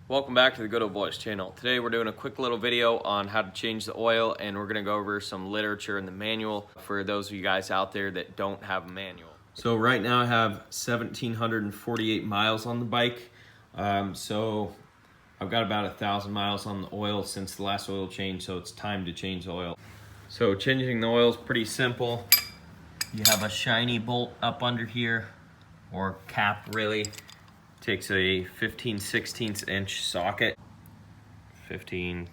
Welcome back to the Goodol'boys channel. Today we're doing a quick little video on how to change the oil, and we're going to go over some literature in the manual for those of you guys out there that don't have a manual. So right now I have 1,748 miles on the bike. So I've got about 1,000 miles on the oil since the last oil change, so it's time to change the oil. So changing the oil is pretty simple. You have a shiny bolt up under here, or cap really. Takes a 15/16 inch socket. 15/16.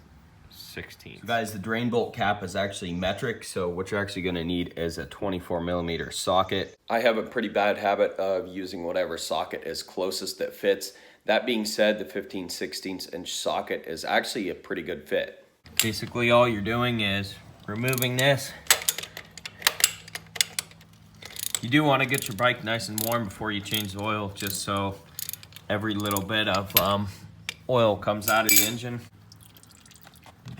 So guys, the drain bolt cap is actually metric, so what you're actually gonna need is a 24mm socket. I have a pretty bad habit of using whatever socket is closest that fits. That being said, the 15/16 inch socket is actually a pretty good fit. Basically all you're doing is removing this. You do want to get your bike nice and warm before you change the oil, just so every little bit of oil comes out of the engine.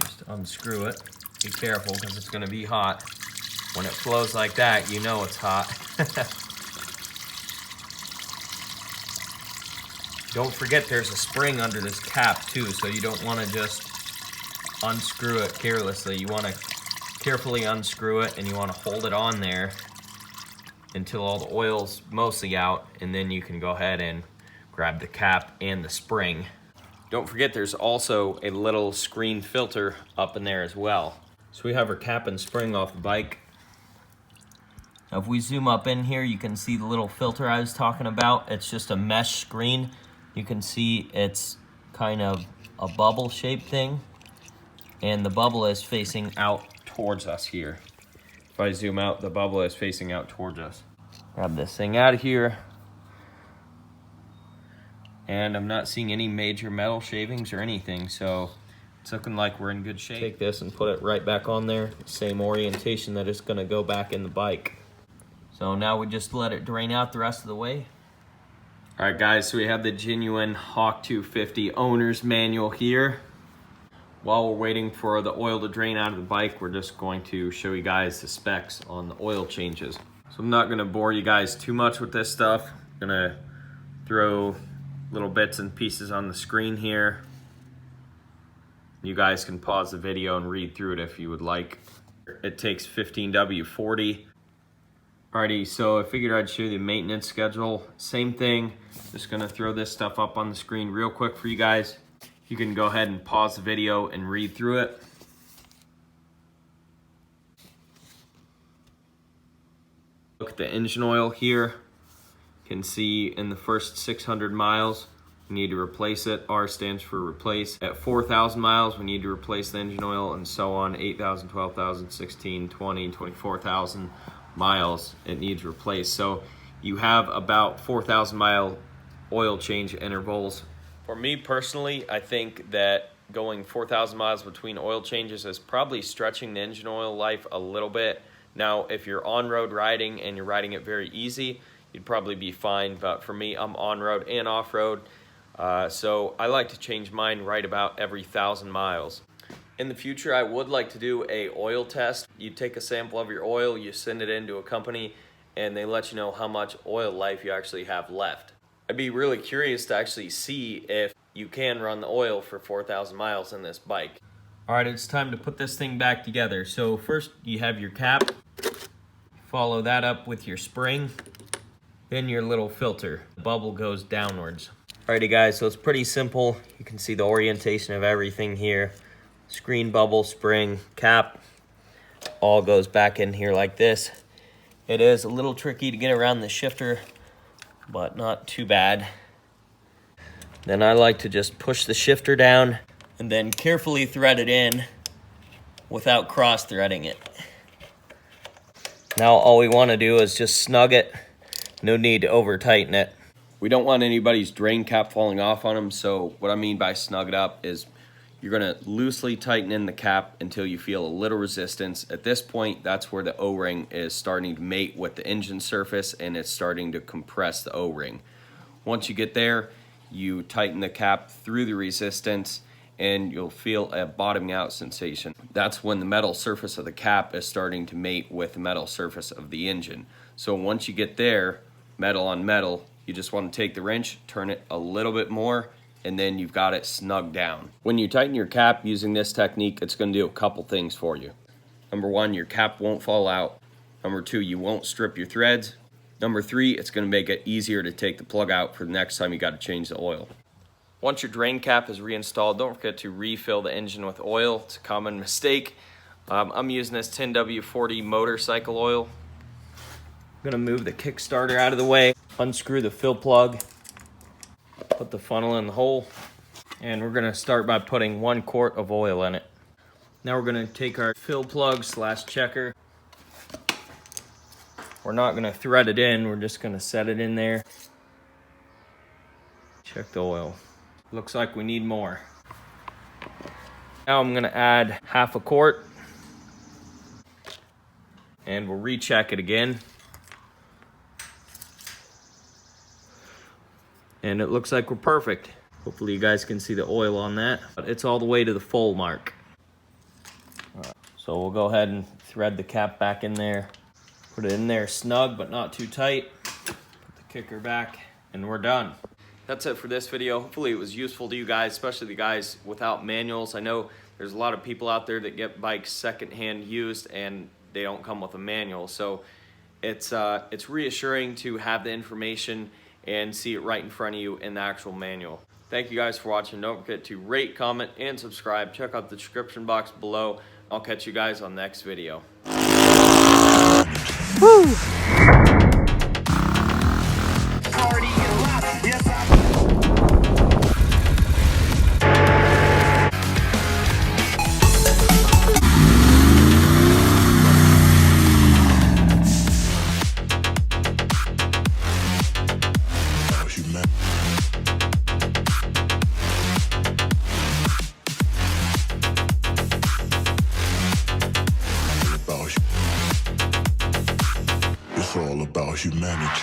Just unscrew it. Be careful because it's going to be hot. When it flows like that, you know it's hot. Don't forget there's a spring under this cap too, so you don't want to just unscrew it carelessly. You want to carefully unscrew it, and you want to hold it on there until all the oil's mostly out, and then you can go ahead and grab the cap and the spring. Don't forget there's also a little screen filter up in there as well. So we have our cap and spring off the bike. Now if we zoom up in here, you can see the little filter I was talking about. It's just a mesh screen. You can see it's kind of a bubble shaped thing, and the bubble is facing out towards us here. If I zoom out, the bubble is facing out towards us. Grab this thing out of here. And I'm not seeing any major metal shavings or anything, so it's looking like we're in good shape. Take this and put it right back on there. Same orientation that it's gonna go back in the bike. So now we just let it drain out the rest of the way. All right guys, so we have the genuine Hawk 250 owner's manual here. While we're waiting for the oil to drain out of the bike, we're just going to show you guys the specs on the oil changes. So I'm not gonna bore you guys too much with this stuff. I'm gonna throw little bits and pieces on the screen here. You guys can pause the video and read through it if you would like. It takes 15W40. Alrighty, so I figured I'd show you the maintenance schedule. Same thing, just gonna throw this stuff up on the screen real quick for you guys. You can go ahead and pause the video and read through it. Look at the engine oil here. You can see in the first 600 miles, we need to replace it. R stands for replace. At 4,000 miles, we need to replace the engine oil, and so on. 8,000, 12,000, 16, 20, 24,000 miles, it needs replaced. So you have about 4,000 mile oil change intervals. For me personally, I think that going 4,000 miles between oil changes is probably stretching the engine oil life a little bit. Now, if you're on-road riding and you're riding it very easy, you'd probably be fine, but for me, I'm on-road and off-road, so I like to change mine right about every 1,000 miles. In the future, I would like to do a oil test. You take a sample of your oil, you send it into a company, and they let you know how much oil life you actually have left. I'd be really curious to actually see if you can run the oil for 4,000 miles in this bike. All right, it's time to put this thing back together. So first, you have your cap. Follow that up with your spring. Then your little filter. The bubble goes downwards. Alrighty guys, so it's pretty simple. You can see the orientation of everything here. Screen, bubble, spring, cap. All goes back in here like this. It is a little tricky to get around the shifter, but not too bad. Then I like to just push the shifter down and then carefully thread it in without cross-threading it. Now all we want to do is just snug it. No need to over tighten it. We don't want anybody's drain cap falling off on them, so what I mean by snug it up is you're gonna loosely tighten in the cap until you feel a little resistance. At this point, that's where the O-ring is starting to mate with the engine surface, and it's starting to compress the O-ring. Once you get there, you tighten the cap through the resistance, and you'll feel a bottoming out sensation. That's when the metal surface of the cap is starting to mate with the metal surface of the engine. So once you get there, metal on metal, you just want to take the wrench, turn it a little bit more, and then you've got it snug down. When you tighten your cap using this technique, it's going to do a couple things for you. Number one, your cap won't fall out. Number two, you won't strip your threads. Number three, it's going to make it easier to take the plug out for the next time you got to change the oil. Once your drain cap is reinstalled, don't forget to refill the engine with oil. It's a common mistake. I'm using this 10W40 motorcycle oil. I'm going to move the Kickstarter out of the way, unscrew the fill plug, put the funnel in the hole, and we're going to start by putting 1 quart of oil in it. Now we're going to take our fill plug / checker. We're not going to thread it in, we're just going to set it in there. Check the oil. Looks like we need more. Now I'm going to add half a quart, and we'll recheck it again. And it looks like we're perfect. Hopefully you guys can see the oil on that, but it's all the way to the full mark. So we'll go ahead and thread the cap back in there. Put it in there snug, but not too tight. Put the kicker back, and we're done. That's it for this video. Hopefully it was useful to you guys, especially the guys without manuals. I know there's a lot of people out there that get bikes secondhand used and they don't come with a manual. So it's reassuring to have the information and see it right in front of you in the actual manual. Thank you guys for watching. Don't forget to rate, comment, and subscribe. Check out the description box below. I'll catch you guys on the next video. Woo! It's all about humanity.